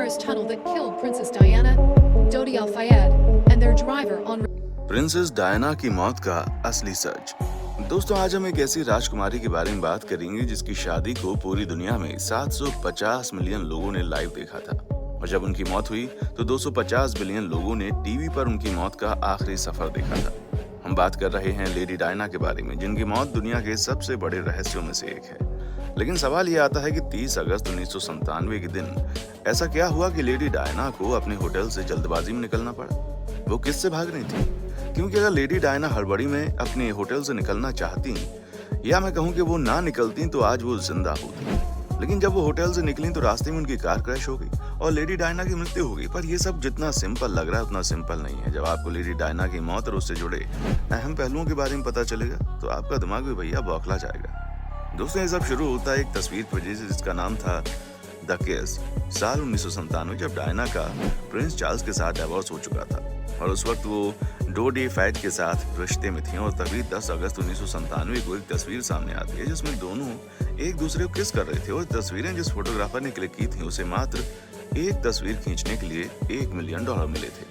terrorist tunnel that killed Princess Diana, Dodi Al Fayed, and their driver on. Princess Diana की मौत का असली सच। दोस्तों, आज हम एक ऐसी राजकुमारी के बारे में बात करेंगे जिसकी शादी को पूरी दुनिया में 750 मिलियन लोगों ने लाइव देखा था, और जब उनकी मौत हुई तो 250 बिलियन लोगों ने टीवी पर उनकी मौत का आखिरी सफर देखा था। हम बात कर रहे हैं लेडी डायना के बारे में, जिनकी मौत दुनिया के सबसे बड़े रहस्यों में से एक है। लेकिन सवाल ये आता है कि 30 अगस्त 1997 के दिन ऐसा क्या हुआ कि लेडी डायना को अपने होटल से जल्दबाजी में निकलना पड़ा? वो किससे भाग रही थी? क्योंकि अगर लेडी डायना हड़बड़ी में अपने होटल से निकलना चाहती, या मैं कहूँ कि वो ना निकलती, तो आज वो जिंदा होती। लेकिन जब वो होटल से निकली तो रास्ते में उनकी कार क्रैश हो गई और लेडी डायना की मृत्यु हो गई। पर ये सब जितना सिंपल लग रहा है उतना सिंपल नहीं है। जब आपको लेडी डायना की मौत और उससे जुड़े अहम पहलुओं के बारे में पता चलेगा तो आपका दिमाग भी भैया बौखला जाएगा। दोस्तों, ये सब शुरू होता है एक तस्वीर पर जिसका नाम था द केस। साल 1997 जब डायना का प्रिंस चार्ल्स के साथ डिवोर्स हो चुका था और उस वक्त वो डोडी फैट के साथ रिश्ते में थी, और तभी 10 अगस्त 1997 को एक तस्वीर सामने आती है जिसमें दोनों एक दूसरे को किस कर रहे थे। और तस्वीरें जिस फोटोग्राफर ने क्लिक की थी उसे मात्र एक तस्वीर खींचने के लिए $1 मिलियन मिले थे,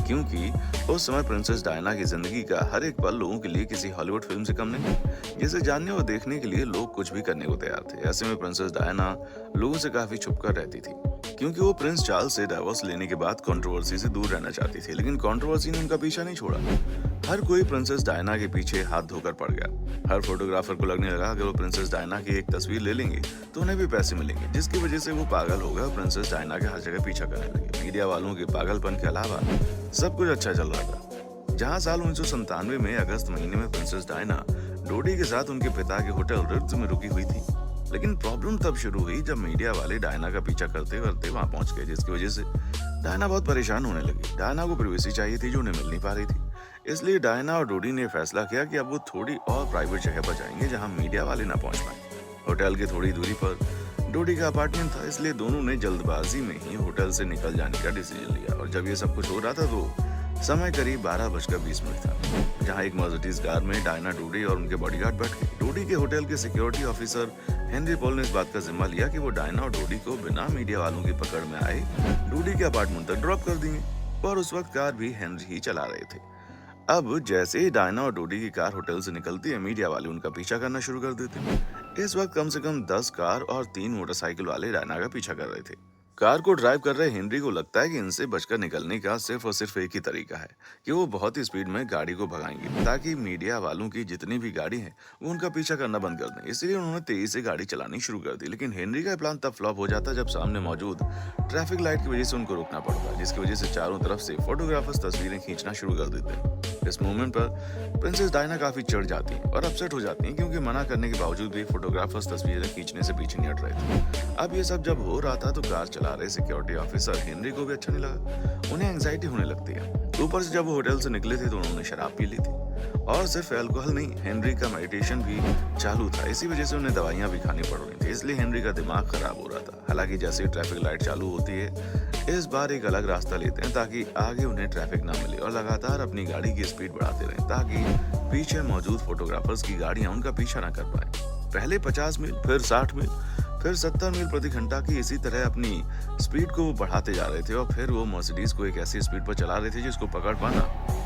क्योंकि उस समय प्रिंसेस डायना की जिंदगी का हर एक पल लोगों के लिए किसी हॉलीवुड फिल्म से कम नहीं, जिसे जानने और देखने के लिए लोग कुछ भी करने को तैयार थे। ऐसे में प्रिंसेस डायना लोगों से काफी छुपकर रहती थी, क्योंकि वो प्रिंस चार्ल्स से डिवोर्स लेने के बाद कंट्रोवर्सी से दूर रहना चाहती थी। लेकिन कंट्रोवर्सी ने उनका पीछा नहीं छोड़ा। हर कोई प्रिंसेस डायना के पीछे हाथ धोकर पड़ गया। हर फोटोग्राफर को लगने लगा अगर वो प्रिंसेस डायना की एक तस्वीर ले लेंगे तो उन्हें भी पैसे मिलेंगे, जिसकी वजह से वो पागल हो गए और प्रिंसेस डायना के हर जगह पीछा करने लगे। मीडिया वालों के पागलपन के अलावा सब कुछ अच्छा चल रहा था। जहाँ साल 1997 में अगस्त महीने में प्रिंसेस डायना डोडी के साथ उनके पिता के होटल रिट्ज में रुकी हुई थी। लेकिन प्रॉब्लम तब शुरू हुई जब मीडिया वाले डायना का पीछा करते करते वहां पहुंच गए, जिसकी वजह से डायना बहुत परेशान होने लगी। डायना को प्राइवेसी चाहिए थी जो उन्हें मिल नहीं पा रही थी, इसलिए डायना और डोडी ने फैसला किया कि अब वो थोड़ी और प्राइवेट जगह पर जाएंगे जहां मीडिया वाले ना पहुंच पाए। होटल की थोड़ी दूरी पर डोडी का अपार्टमेंट था, इसलिए दोनों ने जल्दबाजी में ही होटल से निकल जाने का डिसीजन लिया। और जब ये सब कुछ हो रहा था तो समय करीब 12:20 था, जहां एक मर्सिडीज कार में डायना, डोडी और उनके बॉडीगार्ड बैठ गए। डोडी के होटल के सिक्योरिटी ऑफिसर हेनरी पॉल ने इस बात का जिम्मा लिया कि वो डायना और डोडी को बिना मीडिया वालों की पकड़ में आए डोडी के अपार्टमेंट तक ड्रॉप कर देंगे, और उस वक्त कार भी हेनरी ही चला रहे थे। अब जैसे ही डायना और डोडी की कार होटल से निकलती है, मीडिया वाले उनका पीछा करना शुरू कर देते हैं। इस वक्त कम से कम 10 कार और 3 मोटरसाइकिल वाले डायना का पीछा कर रहे थे। कार को ड्राइव कर रहे हेनरी को लगता है कि इनसे बचकर निकलने का सिर्फ और सिर्फ एक ही तरीका है कि वो बहुत ही स्पीड में गाड़ी को भगाएंगे, ताकि मीडिया वालों की जितनी भी गाड़ी है वो उनका पीछा करना बंद कर दें। इसलिए उन्होंने तेजी से गाड़ी चलानी शुरू कर दी। लेकिन हेनरी का प्लान तब फ्लॉप हो जाता जब सामने मौजूद ट्रैफिक लाइट की वजह से उनको रुकना पड़ता, जिसकी वजह से चारों तरफ से फोटोग्राफर्स तस्वीरें खींचना शुरू कर देते हैं। इस मोमेंट पर प्रिंसेस डायना काफी चिढ़ जाती हैं और अपसेट हो जाती हैं, क्योंकि मना करने के बावजूद भी फोटोग्राफर्स तस्वीरें खींचने से पीछे नहीं हट रहे थे। अब ये सब जब हो रहा था तो कार चला रहे सिक्योरिटी ऑफिसर हेनरी को भी अच्छा नहीं लगा। उन्हें एंजाइटी होने लगती है। ऊपर से जब वो होटल से निकले थे तो उन्होंने शराब पी ली थी, और सिर्फ अल्कोहल नहीं, हेनरी का मेडिटेशन भी चालू था। इसी वजह से उन्हें दवाइयां भी खानी पड़ रही थी, इसलिए हेनरी का दिमाग खराब हो रहा था। हालांकि जैसे ही ट्रैफिक लाइट चालू होती है, इस बार एक अलग रास्ता लेते हैं ताकि आगे उन्हें ट्रैफिक ना मिले, और लगातार अपनी गाड़ी की स्पीड बढ़ाते रहें ताकि पीछे मौजूद फोटोग्राफर्स की गाड़ियां उनका पीछा ना कर पाए। पहले 50 मील, फिर 60 मील, फिर 70 मील प्रति घंटा की इसी तरह अपनी स्पीड को बढ़ाते जा रहे थे, और फिर वो मर्सिडीज को एक ऐसी स्पीड पर चला रहे थे जिसको पकड़ पाना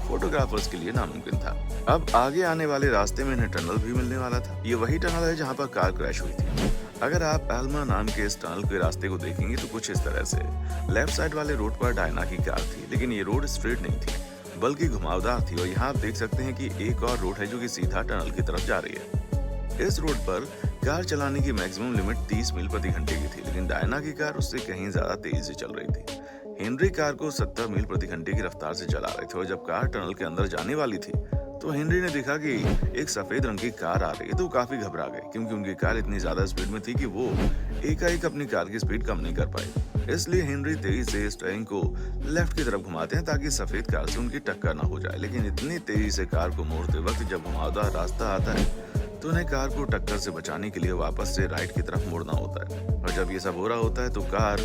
फोटोग्राफर्स के लिए नामुमकिन था। अब आगे आने वाले रास्ते में इन्हें टनल भी मिलने वाला था। ये वही टनल है जहाँ पर कार क्रैश हुई थी। अगर आप एल्मा नाम के इस टनल के रास्ते को देखेंगे तो कुछ इस तरह से लेफ्ट साइड वाले रोड पर डायना की कार थी, लेकिन ये रोड स्ट्रेट नहीं थी बल्कि घुमावदार थी। और यहाँ आप देख सकते हैं कि एक और रोड है जो कि सीधा टनल की तरफ जा रही है। इस रोड पर कार चलाने की मैक्सिमम लिमिट 30 मील प्रति घंटे की थी, लेकिन डायना की कार उससे कहीं ज्यादा तेजी से चल रही थी। हेनरी कार को 70 मील प्रति घंटे की रफ्तार से चला रहे थे, और जब कार टनल के अंदर जाने वाली थी तो हेनरी ने देखा कि एक सफेद रंग की कार आ रही है, तो काफी घबरा गए, क्योंकि उनकी कार इतनी ज्यादा स्पीड में थी कि वो एकाएक अपनी कार की स्पीड कम नहीं कर पाए। इसलिए हेनरी तेजी से स्टीयरिंग को लेफ्ट की तरफ घुमाते हैं ताकि सफेद कार से उनकी टक्कर ना हो जाए। लेकिन इतनी तेजी से कार को मोड़ते वक्त जब घुमावदार रास्ता आता है तो उन्हें कार को टक्कर से बचाने के लिए वापस से राइट की तरफ मुड़ना होता है, और जब ये सब हो रहा होता है तो कार,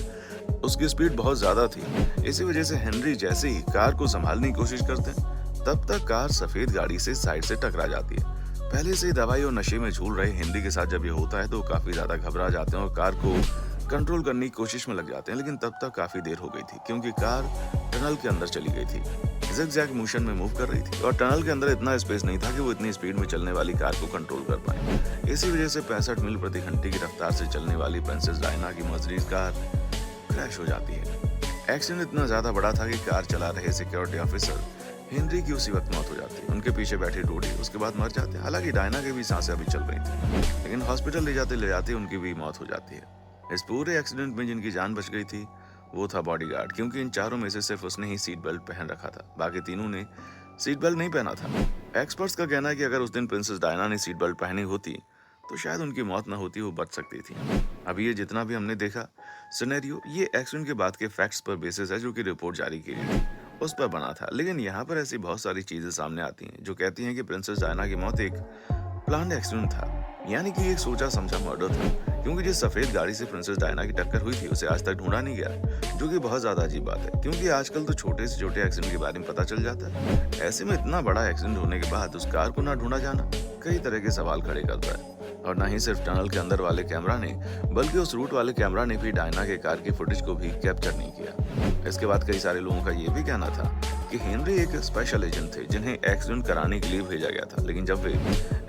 उसकी स्पीड बहुत ज्यादा थी। इसी वजह से हेनरी जैसे ही कार को संभालने की कोशिश करते हैं, तब तक कार सफेद गाड़ी से साइड से टकरा जाती है। पहले से दवाई और नशे में झूल रहे हेनरी के साथ जब ये होता है तो काफी ज्यादा घबरा जाते हैं और कार को कंट्रोल करने की कोशिश में लग जाते हैं, लेकिन तब तक काफी देर हो गई थी क्योंकि कार टनल के अंदर चली गई थी, ज़िगज़ैग मोशन में मूव कर रही थी और टनल के अंदर इतना स्पेस नहीं था कि वो इतनी स्पीड में चलने वाली कार को कंट्रोल कर पाए। इसी वजह से 65 मील प्रति घंटे की रफ्तार से चलने वाली प्रिंसेस डायना की मर्सिडीज कार क्रैश हो जाती है। एक्सीडेंट इतना ज्यादा बड़ा था कि कार चला रहे सिक्योरिटी ऑफिसर हेनरी की उसी वक्त मौत हो जाती है। उनके पीछे बैठे डोडी उसके बाद मर जाते हैं। हालांकि डायना की भी सांसें अभी चल रही थी, लेकिन हॉस्पिटल ले जाते उनकी भी मौत हो जाती है। इस पूरे एक्सीडेंट में जिनकी जान बच गई थी वो था बॉडीगार्ड, क्योंकि इन चारों में से सिर्फ उसने ही सीट बेल्ट पहन रखा था, बाकी तीनों ने सीट बेल्ट नहीं पहना था। एक्सपर्ट्स का कहना है कि अगर उस दिन प्रिंसेस डायना ने सीट बेल्ट पहनी होती तो शायद उनकी मौत ना होती, वो बच सकती थी। अभी ये जितना भी हमने देखा सिनेरियो, ये एक्सीडेंट के बाद के फैक्ट्स पर बेसिस है जो कि रिपोर्ट जारी की गई थी उस पर बना था। लेकिन यहाँ पर ऐसी बहुत सारी चीजें सामने आती हैं जो कहती हैं कि प्रिंसेस डायना की मौत एक प्लान्ड एक्सीडेंट था, यानी कि एक सोचा समझा मर्डर था, क्योंकि जिस सफेद गाड़ी से प्रिंसेस डायना की टक्कर हुई थी उसे आज तक ढूंढा नहीं गया, जो कि बहुत ज्यादा अजीब बात है क्योंकि आजकल तो छोटे से छोटे एक्सीडेंट के बारे में पता चल जाता है। ऐसे में इतना बड़ा एक्सीडेंट होने के बाद उस कार को ना ढूंढा जाना कई तरह के सवाल खड़े करता है। और ना ही सिर्फ टनल के अंदर वाले कैमरा ने, बल्कि उस रूट वाले कैमरा ने भी डायना के कार की फुटेज को भी कैप्चर नहीं किया। इसके बाद कई सारे लोगों का ये भी कहना था कि हेनरी एक स्पेशल एजेंट थे जिन्हें एक्सीडेंट कराने के लिए भेजा गया था, लेकिन जब वे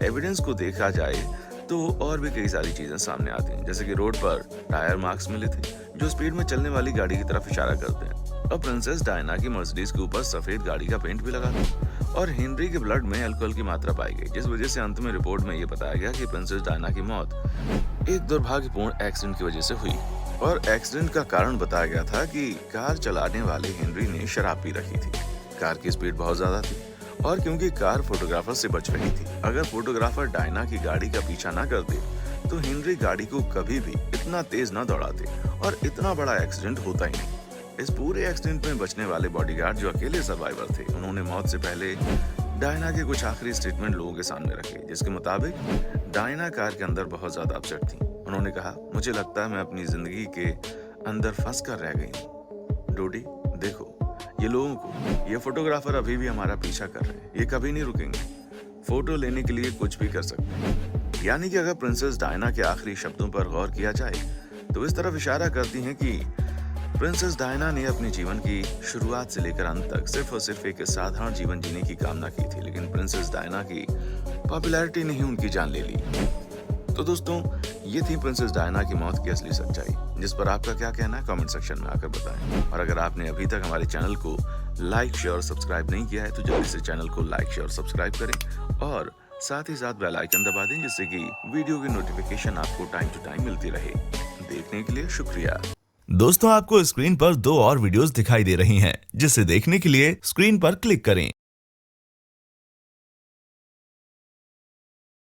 एविडेंस को देखा जाए तो और भी कई सारी चीजें सामने आती हैं, जैसे कि रोड पर टायर मार्क्स मिले थे जो स्पीड में चलने वाली गाड़ी की तरफ इशारा करते हैं, और प्रिंसेस डायना की मर्सिडीज के ऊपर सफेद गाड़ी का पेंट भी लगा था, और हेनरी के ब्लड में अल्कोहल की मात्रा पाई गई, जिस वजह से अंत में रिपोर्ट में ये बताया गया कि प्रिंसेस डायना की मौत एक दुर्भाग्यपूर्ण एक्सीडेंट की वजह से हुई। और एक्सीडेंट का कारण बताया गया था कि कार चलाने वाले हेनरी ने शराब पी रखी थी, कार की स्पीड बहुत ज्यादा थी, और क्योंकि कार फोटोग्राफर से बच रही थी, अगर फोटोग्राफर डायना की गाड़ी का पीछा ना करते तो हेनरी गाड़ी को कभी भी इतना तेज ना दौड़ाते और इतना बड़ा एक्सीडेंट होता ही नहीं। इस पूरे एक्सीडेंट में बचने वाले बॉडीगार्ड जो अकेले सर्वाइवर थे, उन्होंने मौत से पहले डायना के कुछ आखिरी स्टेटमेंट लोगों के सामने रखे, जिसके मुताबिक डायना कार के अंदर बहुत ज्यादा अपसेट थी। उन्होंने कहा, मुझे लगता है मैं अपनी जिंदगी के अंदर फंस कर रह गई हूँ। डोडी देखो, ये लोगों को, ये फोटोग्राफर अभी भी हमारा पीछा कर रहे हैं, ये कभी नहीं रुकेंगे, फोटो लेने के लिए कुछ भी कर सकते हैं। यानी कि अगर प्रिंसेस डायना के आखिरी शब्दों पर गौर किया जाए तो इस तरफ इशारा करती हैं कि प्रिंसेस डायना ने अपने जीवन की शुरुआत से लेकर अंत तक सिर्फ और सिर्फ एक साधारण जीवन जीने की कामना की थी, लेकिन प्रिंसेस डायना की पॉपुलैरिटी ने ही उनकी जान ले ली। तो दोस्तों, ये थी प्रिंसेस डायना की मौत की असली सच्चाई, जिस पर आपका क्या कहना है कमेंट सेक्शन में आकर बताएं। और अगर आपने अभी तक हमारे चैनल को लाइक, शेयर और सब्सक्राइब नहीं किया है तो जल्दी से चैनल को लाइक, शेयर और सब्सक्राइब करें और साथ ही साथ बेल आइकन दबा दें, जिससे कि वीडियो की नोटिफिकेशन आपको टाइम टू टाइम मिलती रहे। देखने के लिए शुक्रिया। दोस्तों, आपको स्क्रीन पर 2 और वीडियोस दिखाई दे रही हैं, जिसे देखने के लिए स्क्रीन पर क्लिक करें।